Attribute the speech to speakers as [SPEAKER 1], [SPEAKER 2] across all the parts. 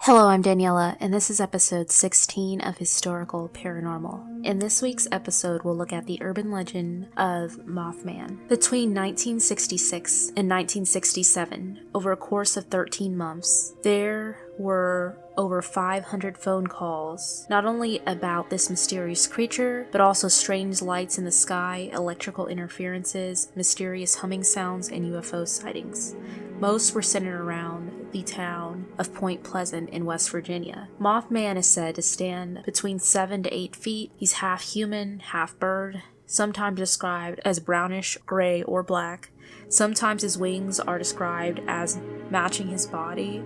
[SPEAKER 1] Hello, I'm Daniela, and this is episode 16 of Historical Paranormal. In this week's episode, we'll look at the urban legend of Mothman. Between 1966 and 1967, over a course of 13 months, there were over 500 phone calls, not only about this mysterious creature, but also strange lights in the sky, electrical interferences, mysterious humming sounds, and UFO sightings. Most were centered around the town of Point Pleasant in West Virginia. Mothman is said to stand between 7 to 8 feet. He's half human, half bird, sometimes described as brownish, gray, or black. Sometimes his wings are described as matching his body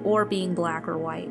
[SPEAKER 1] or being black or white,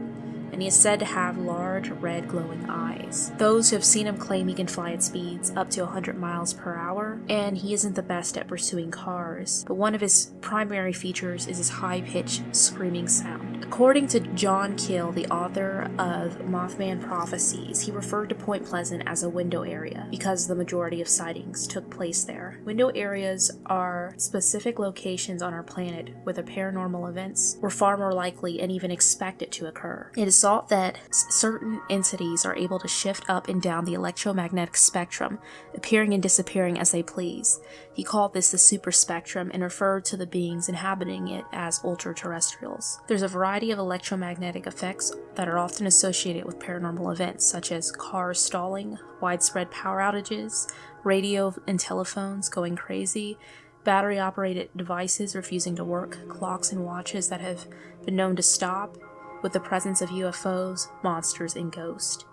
[SPEAKER 1] and he is said to have large red glowing eyes. Those who have seen him claim he can fly at speeds up to 100 miles per hour, and he isn't the best at pursuing cars, but one of his primary features is his high-pitched screaming sound. According to John Keel, the author of Mothman Prophecies, he referred to Point Pleasant as a window area because the majority of sightings took place there. Window areas are specific locations on our planet where the paranormal events were far more likely and even expected to occur. It is thought that certain entities are able to shift up and down the electromagnetic spectrum, appearing and disappearing as they please. He called this the super spectrum and referred to the beings inhabiting it as ultra-terrestrials. There's a variety of electromagnetic effects that are often associated with paranormal events, such as cars stalling, widespread power outages, radio and telephones going crazy, battery-operated devices refusing to work, clocks and watches that have been known to stop, with the presence of UFOs, monsters, and ghosts,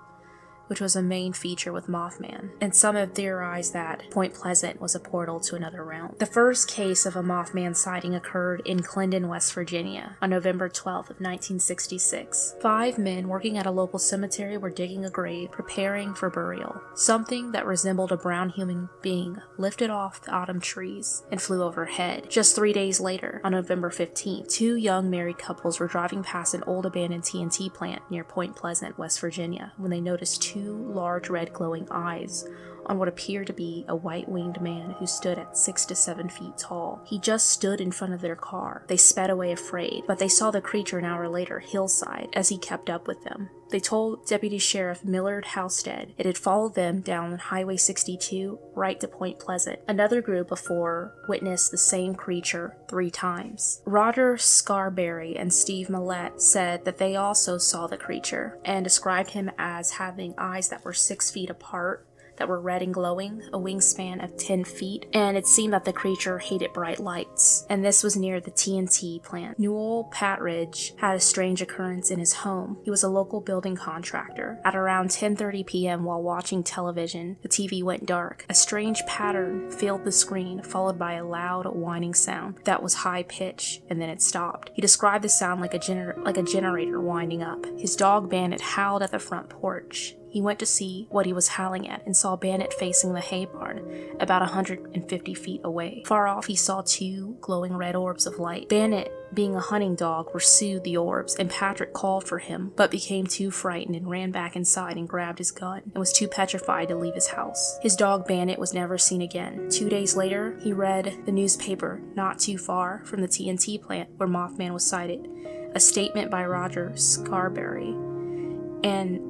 [SPEAKER 1] which was a main feature with Mothman, and some have theorized that Point Pleasant was a portal to another realm. The first case of a Mothman sighting occurred in Clinton, West Virginia, on November 12th of 1966. 5 men working at a local cemetery were digging a grave, preparing for burial. Something that resembled a brown human being lifted off the autumn trees and flew overhead. Just 3 days later, on November 15th, 2 young married couples were driving past an old abandoned TNT plant near Point Pleasant, West Virginia, when they noticed 2 large red glowing eyes on what appeared to be a white-winged man who stood at 6 to 7 feet tall. He just stood in front of their car. They sped away afraid, but they saw the creature an hour later hillside as he kept up with them. They told Deputy Sheriff Millard Halstead it had followed them down Highway 62 right to Point Pleasant. Another group of 4 witnessed the same creature 3 times. Roger Scarberry and Steve Millett said that they also saw the creature and described him as having eyes that were 6 feet apart, that were red and glowing, a wingspan of 10 feet, and it seemed that the creature hated bright lights, and this was near the TNT plant. Newell Patridge had a strange occurrence in his home. He was a local building contractor. At around 10:30 p.m. while watching television, the TV went dark. A strange pattern filled the screen, followed by a loud whining sound that was high-pitched, and then it stopped. He described the sound like a generator winding up. His dog Bandit howled at the front porch. He went to see what he was howling at and saw Bandit facing the hay barn, about 150 feet away. Far off, he saw 2 glowing red orbs of light. Bandit, being a hunting dog, pursued the orbs, and Patrick called for him, but became too frightened and ran back inside and grabbed his gun, and was too petrified to leave his house. His dog Bandit was never seen again. 2 days later, he read the newspaper not too far from the TNT plant where Mothman was sighted, a statement by Roger Scarberry, and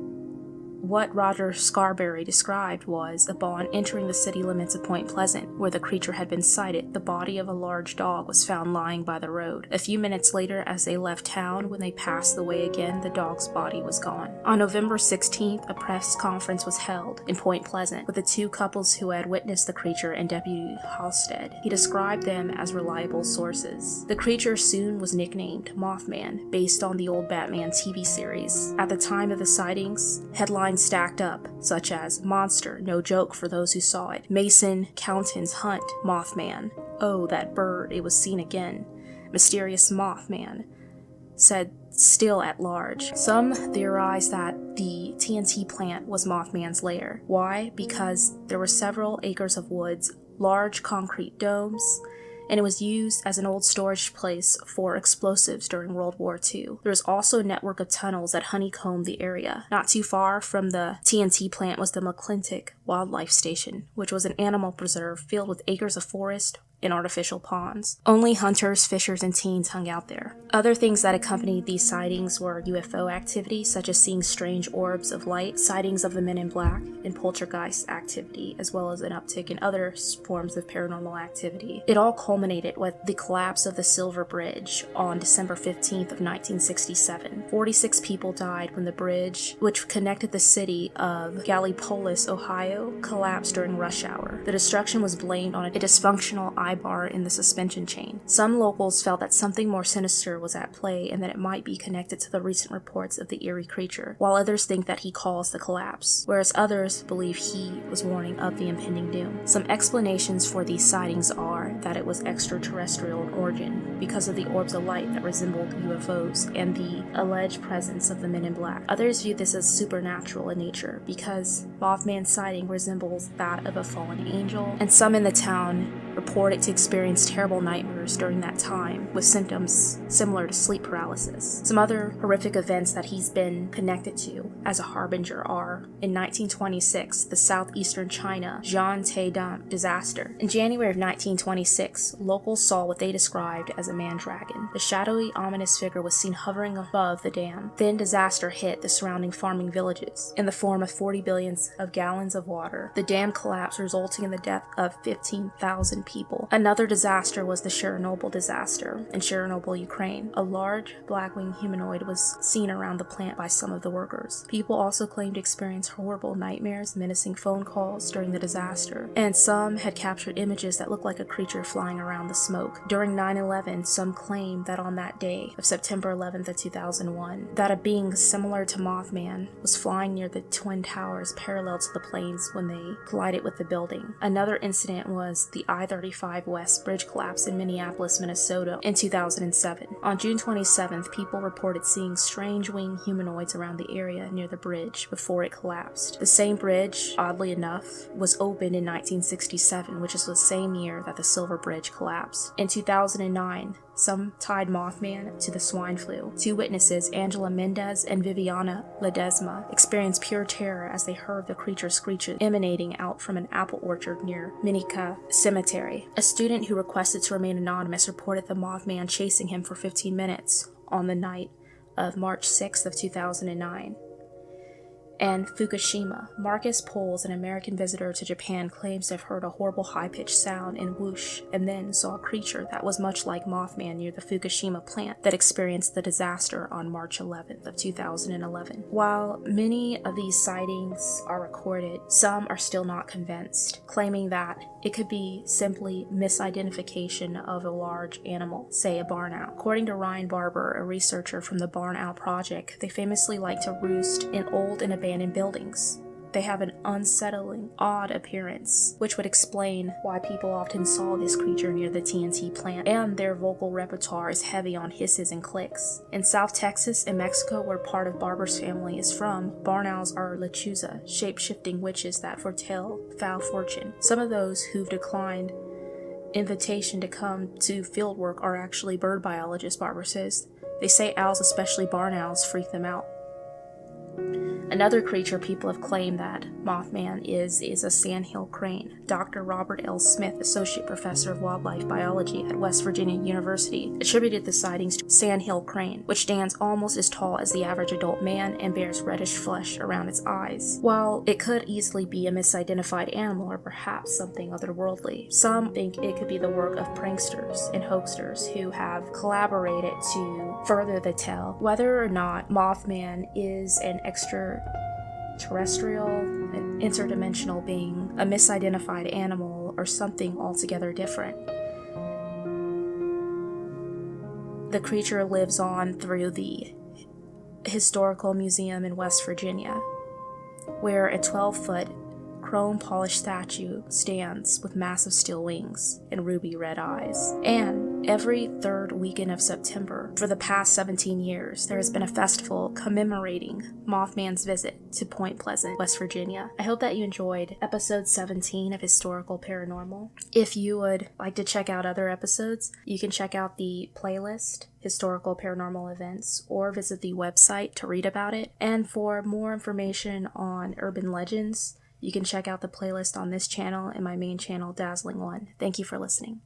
[SPEAKER 1] what Roger Scarberry described was, upon entering the city limits of Point Pleasant, where the creature had been sighted, the body of a large dog was found lying by the road. A few minutes later, as they left town, when they passed the way again, the dog's body was gone. On November 16th, a press conference was held in Point Pleasant with the 2 couples who had witnessed the creature and Deputy Halstead. He described them as reliable sources. The creature soon was nicknamed Mothman, based on the old Batman TV series. At the time of the sightings, headlines stacked up, such as "Monster, no joke for those who saw it," "Mason Counten's Hunt, Mothman," "Oh, that bird, it was seen again," "Mysterious Mothman," said "Still at large." Some theorize that the TNT plant was Mothman's lair. Why? Because there were several acres of woods, large concrete domes, and it was used as an old storage place for explosives during World War II. There was also a network of tunnels that honeycombed the area. Not too far from the TNT plant was the Mcclintock Wildlife Station, which was an animal preserve filled with acres of forest and artificial ponds. Only hunters, fishers, and teens hung out there. Other things that accompanied these sightings were UFO activity, such as seeing strange orbs of light, sightings of the men in black, and poltergeist activity, as well as an uptick in other forms of paranormal activity. It all culminated with the collapse of the Silver Bridge on December 15th of 1967. 46 people died when the bridge, which connected the city of Gallipolis, Ohio, collapsed during rush hour. The destruction was blamed on a dysfunctional bar in the suspension chain. Some locals felt that something more sinister was at play and that it might be connected to the recent reports of the eerie creature, while others think that he caused the collapse, whereas others believe he was warning of the impending doom. Some explanations for these sightings are that it was extraterrestrial in origin because of the orbs of light that resembled UFOs and the alleged presence of the men in black. Others view this as supernatural in nature because Mothman's sighting resembles that of a fallen angel, and some in the town reported to experience terrible nightmares during that time with symptoms similar to sleep paralysis. Some other horrific events that he's been connected to as a harbinger are, in 1926, the southeastern China Zhangjiang disaster. In January of 1926, locals saw what they described as a man-dragon. The shadowy, ominous figure was seen hovering above the dam. Then disaster hit the surrounding farming villages in the form of 40 billions of gallons of water. The dam collapsed, resulting in the death of 15,000 people. Another disaster was the Chernobyl disaster in Chernobyl, Ukraine. A large black-winged humanoid was seen around the plant by some of the workers. People also claimed to experience horrible nightmares, menacing phone calls during the disaster, and some had captured images that looked like a creature flying around the smoke. During 9/11, some claimed that on that day of September 11th of 2001, that a being similar to Mothman was flying near the Twin Towers parallel to the planes when they collided with the building. Another incident was the I-35 West bridge collapse in Minneapolis, Minnesota in 2007. On June 27th, people reported seeing strange winged humanoids around the area near the bridge before it collapsed. The same bridge, oddly enough, was opened in 1967, which is the same year that the Silver Bridge collapsed. In 2009, some tied Mothman to the swine flu. Two witnesses, Angela Mendez and Viviana Ledesma, experienced pure terror as they heard the creature screeches emanating out from an apple orchard near Minneapolis Cemetery. A student who requested to remain anonymous reported the Mothman chasing him for 15 minutes on the night of March 6th of 2009. And Fukushima. Marcus Poles, an American visitor to Japan, claims to have heard a horrible high-pitched sound and whoosh, and then saw a creature that was much like Mothman near the Fukushima plant that experienced the disaster on March 11th of 2011. While many of these sightings are recorded, some are still not convinced, claiming that it could be simply misidentification of a large animal, say a barn owl. According to Ryan Barber, a researcher from the Barn Owl Project, they famously like to roost in old and abandoned buildings. They have an unsettling, odd appearance, which would explain why people often saw this creature near the TNT plant, and their vocal repertoire is heavy on hisses and clicks. In South Texas and Mexico, where part of Barber's family is from, barn owls are lechuza, shape-shifting witches that foretell foul fortune. Some of those who've declined invitation to come to field work are actually bird biologists, Barber says. They say owls, especially barn owls, freak them out. Another creature people have claimed that Mothman is a sandhill crane. Dr. Robert L. Smith, Associate Professor of Wildlife Biology at West Virginia University, attributed the sightings to sandhill crane, which stands almost as tall as the average adult man and bears reddish flesh around its eyes. While it could easily be a misidentified animal or perhaps something otherworldly, some think it could be the work of pranksters and hoaxers who have collaborated to further the tale. Whether or not Mothman is an extraterrestrial, an interdimensional being, a misidentified animal, or something altogether different, the creature lives on through the Historical Museum in West Virginia, where a 12-foot chrome-polished statue stands with massive steel wings and ruby red eyes. And every third weekend of September, for the past 17 years, there has been a festival commemorating Mothman's visit to Point Pleasant, West Virginia. I hope that you enjoyed episode 17 of Historical Paranormal. If you would like to check out other episodes, you can check out the playlist, Historical Paranormal Events, or visit the website to read about it. And for more information on urban legends, You can check out the playlist on this channel and my main channel, Dazzling One. Thank you for listening.